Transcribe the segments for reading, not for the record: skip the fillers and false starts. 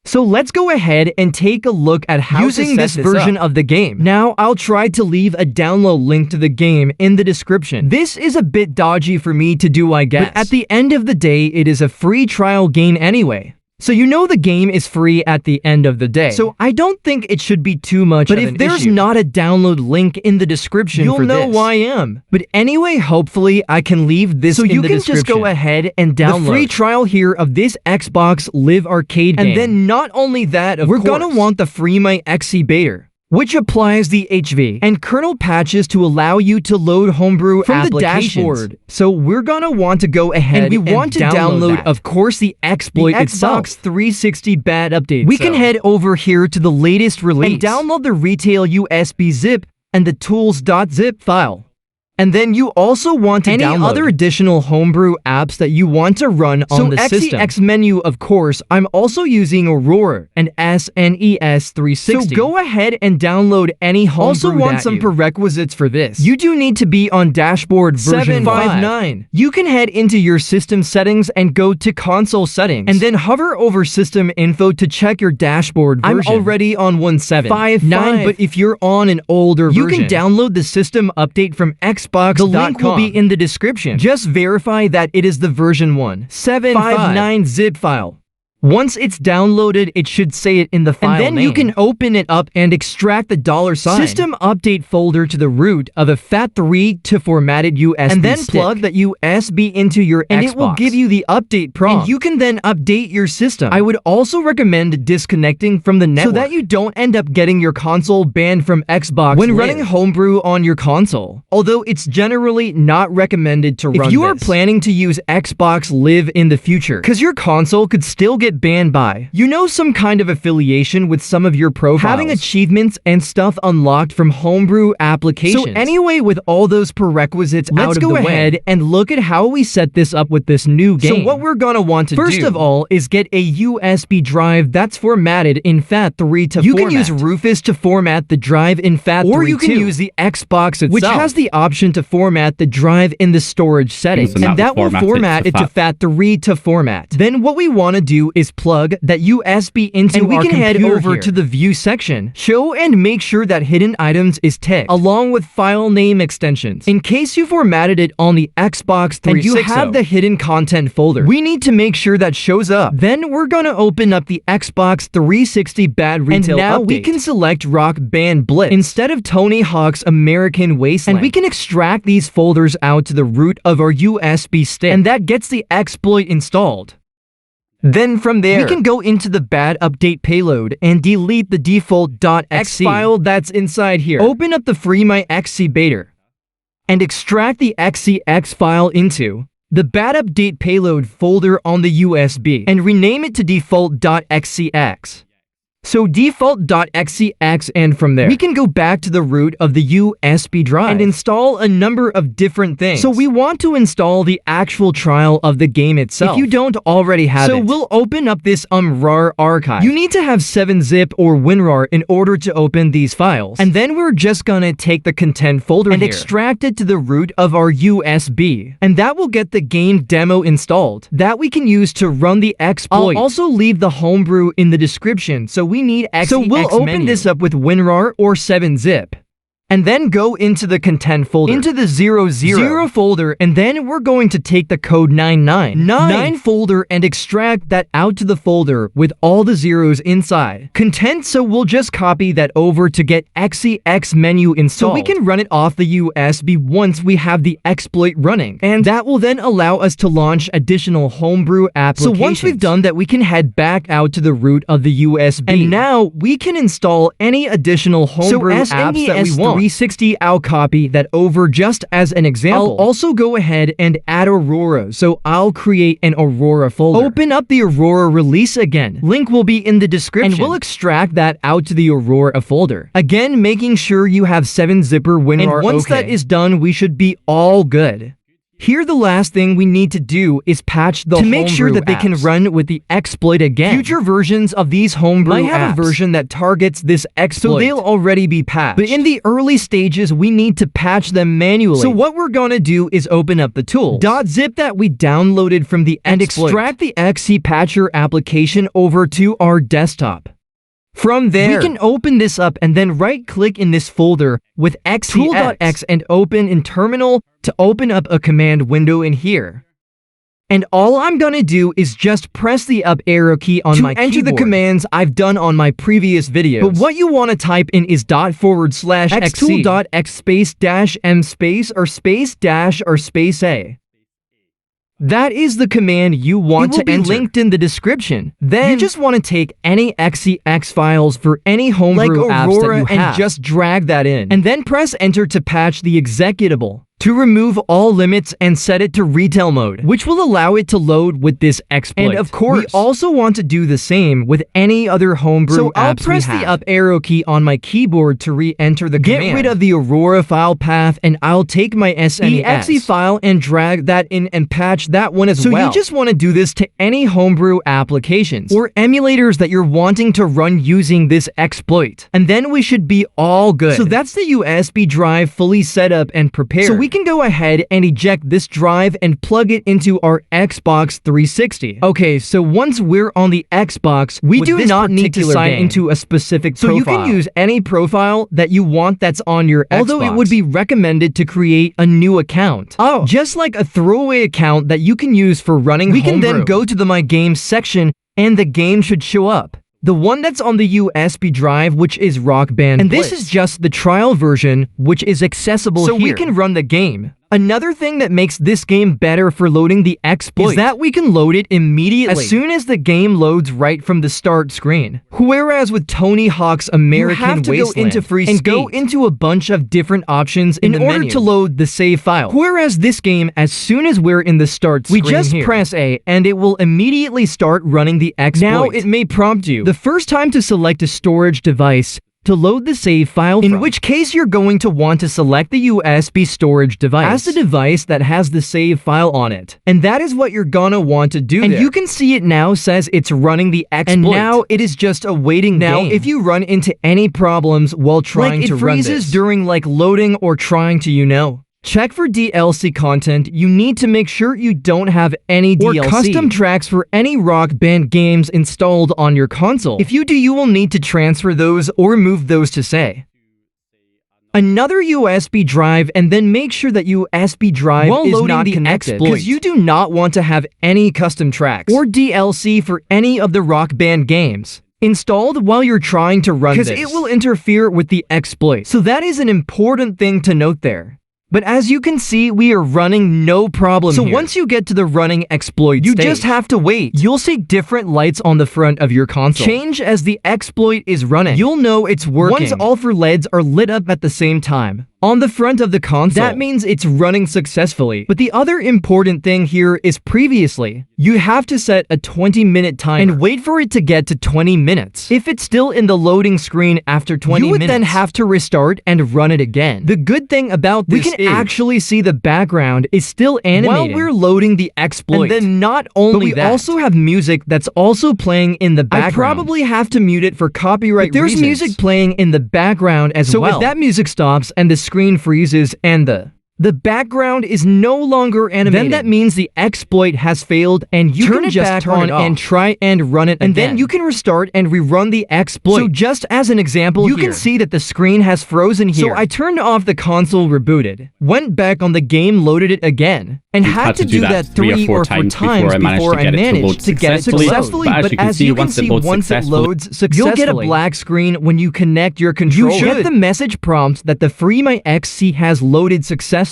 So let's go ahead and take a look at how using this version of the game. Now, I'll try to leave a download link to the game in the description. This is a bit dodgy for me to do, I guess. But at the end of the day, it is a free trial game anyway. So you know the game is free at the end of the day. So I don't think it should be too much of an issue. But if there's not a download link in the description for this, you'll know why I am. But anyway, hopefully I can leave this in the description. So you can just go ahead and download the free trial here of this Xbox Live Arcade game. And then not only that, we're gonna want the FreeMyXe beta, which applies the HV and kernel patches to allow you to load homebrew from the dashboard. So we're gonna want to go ahead and we want to download, of course, the exploit itself. Xbox 360 bad update. We can head over here to the latest release and download the retail USB zip and the tools.zip file. And then you also want to download any other additional homebrew apps that you want to run on the system. XEX menu, of course, I'm also using Aurora and SNES 360. So go ahead and download any homebrew. Also want some prerequisites for this. You do need to be on dashboard version 759. You can head into your system settings and go to console settings. And then hover over system info to check your dashboard version. I'm already on 1759, but if you're on an older version, you can download the system update from Xbox. The link will be in the description. Just verify that it is the version 1.759 zip file. Once it's downloaded, it should say it in the file name. And then you can open it up and extract the $sign system update folder to the root of a FAT3 to formatted USB and then plug that USB into your Xbox. And it will give you the update prompt. And you can then update your system. I would also recommend disconnecting from the network so that you don't end up getting your console banned from Xbox when running homebrew on your console. Although it's generally not recommended to run this if you are planning to use Xbox Live in the future, because your console could still get banned by, you know, some kind of affiliation with some of your profiles, having achievements and stuff unlocked from homebrew applications. So anyway, with all those prerequisites out of the way, let's go ahead and look at how we set this up with this new game. So what we're gonna want to do, first of all, is get a USB drive that's formatted in FAT3 to format. You can use Rufus to format the drive in FAT3 or you can use the Xbox itself, which has the option to format the drive in the storage settings, and that will format it to FAT3 to format. Then what we want to do is plug that USB into our computer. And we can head over to the view section, show and make sure that hidden items is ticked, along with file name extensions. In case you formatted it on the Xbox 360 and you have the hidden content folder, we need to make sure that shows up. Then we're gonna open up the Xbox 360 bad retail update. And now we can select Rock Band Blitz instead of Tony Hawk's American Wasteland. And we can extract these folders out to the root of our USB stick, and that gets the exploit installed. Then from there, we can go into the bad update payload and delete the default.exe file that's inside here. Open up the FreeMyXe beta and extract the XEX file into the bad update payload folder on the USB and rename it to default.xex. So default.xex, and from there, we can go back to the root of the USB drive and install a number of different things. So we want to install the actual trial of the game itself, if you don't already have it. So we'll open up this RAR archive. You need to have 7-zip or WinRAR in order to open these files. And then we're just gonna take the content folder and extract it to the root of our USB. And that will get the game demo installed that we can use to run the exploit. I'll also leave the homebrew in the description, so we need XEX So we'll open this up with WinRAR or 7-zip. And then go into the content folder, into the 00 folder, and then we're going to take the code 999 folder and extract that out to the folder with all the zeros inside. Content, so we'll just copy that over to get XEX menu installed. So we can run it off the USB once we have the exploit running. And that will then allow us to launch additional homebrew applications. So once we've done that, we can head back out to the root of the USB. And now we can install any additional homebrew apps that we want. 360, I'll copy that over just as an example. I'll also go ahead and add Aurora, so I'll create an Aurora folder. Open up the Aurora release again. Link will be in the description. And we'll extract that out to the Aurora folder. Again, making sure you have 7-zipper WinRAR. And once that is done, we should be all good. Here, the last thing we need to do is patch the homebrew to make sure that they can run with the exploit again. Future versions of these homebrew might have a version that targets this exploit, so they'll already be patched. But in the early stages, we need to patch them manually. So what we're gonna do is open up the tool .zip that we downloaded from the exploit and extract the XE patcher application over to our desktop. From there, we can open this up and then right-click in this folder with tool.x and open in terminal to open up a command window in here. And all I'm gonna do is just press the up arrow key on my keyboard to enter the commands I've done on my previous videos. But what you want to type in is ./x tool.x space dash m space or space dash or space a. That is the command you want to enter. It will be linked in the description. Then you just want to take any XEX files for any homebrew apps that you have and just drag that in. And then press enter to patch the executable to remove all limits and set it to retail mode, which will allow it to load with this exploit. And of course, we also want to do the same with any other homebrew apps. So I'll press the up arrow key on my keyboard to re-enter the command. Get rid of the Aurora file path, and I'll take my SNEX file and drag that in and patch that one as well. So you just want to do this to any homebrew applications or emulators that you're wanting to run using this exploit. And then we should be all good. So that's the USB drive fully set up and prepared. So we can go ahead and eject this drive and plug it into our Xbox 360. Okay, so once we're on the Xbox, we do not need to sign into a specific profile. So you can use any profile that you want that's on your Xbox. Although it would be recommended to create a new account. Oh, just like a throwaway account that you can use for running homebrew. We can then go to the My Games section and the game should show up. The one that's on the USB drive, which is Rock Band Blitz. And this is just the trial version, which is accessible here. So we can run the game. Another thing that makes this game better for loading the exploit is that we can load it immediately as soon as the game loads right from the start screen. Whereas with Tony Hawk's American Wasteland, you have to go into Free and go into a bunch of different options in the menu to load the save file. Whereas this game, as soon as we're in the start screen, we just press A and it will immediately start running the exploit. Now it may prompt you the first time to select a storage device to load the save file from, in which case you're going to want to select the USB storage device as the device that has the save file on it. And that is what you're gonna want to do. And you can see it now says it's running the exploit. And now it is just awaiting game. Now, if you run into any problems while trying to run this, it freezes during loading or trying to, check for DLC content. You need to make sure you don't have any DLC or custom tracks for any Rock Band games installed on your console. If you do, you will need to transfer those or move those to, say, another USB drive, and then make sure that USB drive is not connected, because you do not want to have any custom tracks or DLC for any of the Rock Band games installed while you're trying to run this, because it will interfere with the exploit. So that is an important thing to note there. But as you can see, we are running no problem here. So once you get to the running exploit stage, you just have to wait. You'll see different lights on the front of your console change as the exploit is running. You'll know it's working once all 4 LEDs are lit up at the same time on the front of the console. That means it's running successfully. But the other important thing here is previously, you have to set a 20-minute timer and wait for it to get to 20 minutes. If it's still in the loading screen after 20 minutes, you would then have to restart and run it again. The good thing about this is we can actually see the background is still animating while we're loading the exploit. And then not only that, we also have music that's also playing in the background. I probably have to mute it for copyright reasons. There's music playing in the background as well. So if that music stops and the screen freezes and the background is no longer animated, then that means the exploit has failed and you can just turn it on and try and run it again. And then you can restart and rerun the exploit. So just as an example, you can see that the screen has frozen here. So I turned off the console, rebooted, went back on the game, loaded it again, and had to do that 3 or 4 times before I managed to get it successfully. But as you can see, once it loads successfully, you'll get a black screen when you connect your controller. You should get the message prompt that the FreeMyXe has loaded successfully.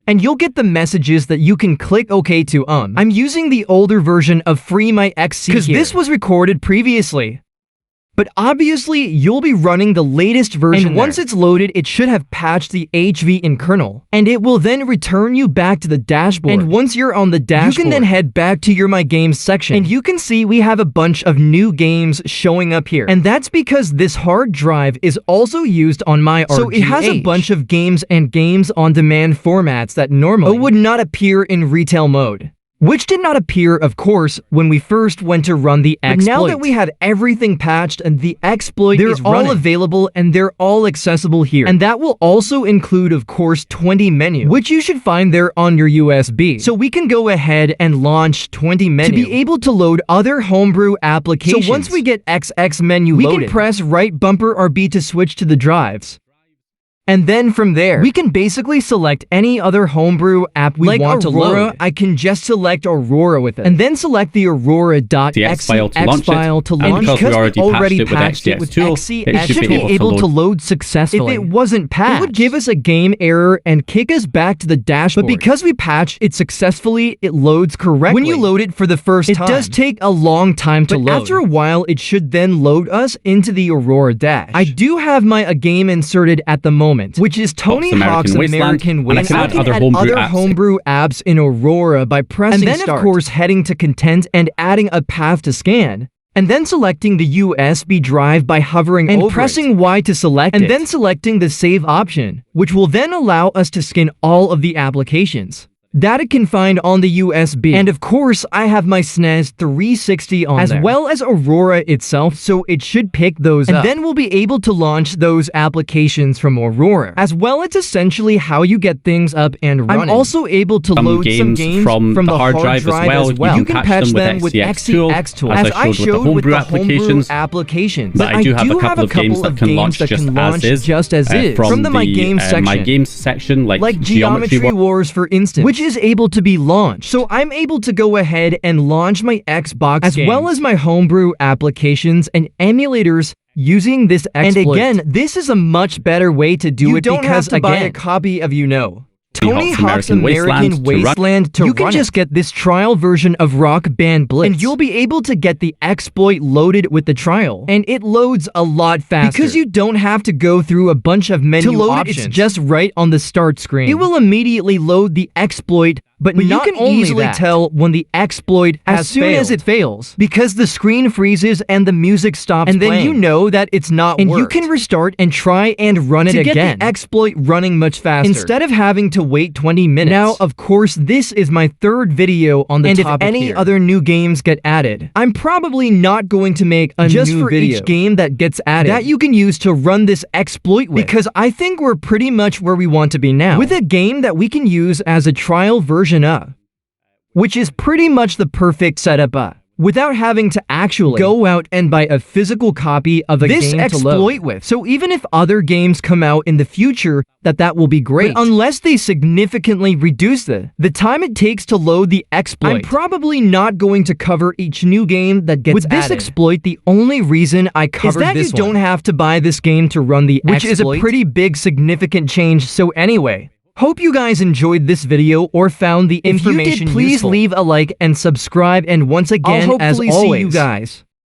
And you'll get the messages that you can click OK to. I'm using the older version of FreeMyXe because this was recorded previously. But obviously, you'll be running the latest version, and once it's loaded, it should have patched the HV in kernel, and it will then return you back to the dashboard. And once you're on the dashboard, you can then head back to your My Games section, and you can see we have a bunch of new games showing up here. And that's because this hard drive is also used on my RGH. So it has a bunch of games and games on demand formats that normally would not appear in retail mode. Which did not appear, of course, when we first went to run the exploit. But now that we had everything patched and the exploit is running, they're all available and they're all accessible here. And that will also include, of course, 20 menu, which you should find there on your USB. So we can go ahead and launch 20 menu to be able to load other homebrew applications. So once we get XX menu loaded, we can press right bumper RB to switch to the drives. And then from there, we can basically select any other homebrew app we want to load. I can just select Aurora with it. And then select the Aurora.exe file to launch it. And because we already patched it with XE, it should be able to load successfully. If it wasn't patched, it would give us a game error and kick us back to the dashboard. But because we patched it successfully, it loads correctly. When you load it for the first time, it does take a long time to load. But after a while, it should then load us into the Aurora dash. I do have my game inserted at the moment, which is Tony Hawk's American Wasteland. And I can add other homebrew apps in Aurora by pressing start. And then, of course, heading to content and adding a path to scan. And then selecting the USB drive by hovering and pressing Y to select it. And then selecting the save option, which will then allow us to scan all of the applications that it can find on the USB. And of course, I have my SNES 360 on there, as well as Aurora itself, so it should pick those up. And then we'll be able to launch those applications from Aurora. As well, it's essentially how you get things up and running. I'm also able to load some games from the hard drive as well. You can patch them with XEX tool, as I showed with the homebrew applications. But I do have a couple of games that can launch just as is from the My Games section, like Geometry Wars, for instance, which is able to be launched. So I'm able to go ahead and launch my Xbox as well as my homebrew applications and emulators using this exploit. And again, this is a much better way to do it because, again, buy a copy of Tony Hawk's American Wasteland to run. You can just get this trial version of Rock Band Blitz, and you'll be able to get the exploit loaded with the trial. And it loads a lot faster because you don't have to go through a bunch of menu options. It's just right on the start screen. It will immediately load the exploit, but you can easily tell when the exploit has failed as it fails, because the screen freezes and the music stops playing. And then you know that it's not worked. And you can restart and try and run it again to get the exploit running much faster, instead of having to wait 20 minutes. Now, of course, this is my third video on the topic, and if any other new games get added, I'm probably not going to make a new video each game that gets added that you can use to run this exploit with, because I think we're pretty much where we want to be now, with a game that we can use as a trial version of, which is pretty much the perfect setup without having to actually go out and buy a physical copy of a game to load. This exploit with. So even if other games come out in the future, that will be great. But unless they significantly reduce the time it takes to load the exploit, I'm probably not going to cover each new game that gets added. With this exploit, the only reason I covered this one is that you don't have to buy this game to run the exploit, which is a pretty big significant change. So anyway, hope you guys enjoyed this video or found the information useful. If you did, please leave a like and subscribe, and once again, as always, see you guys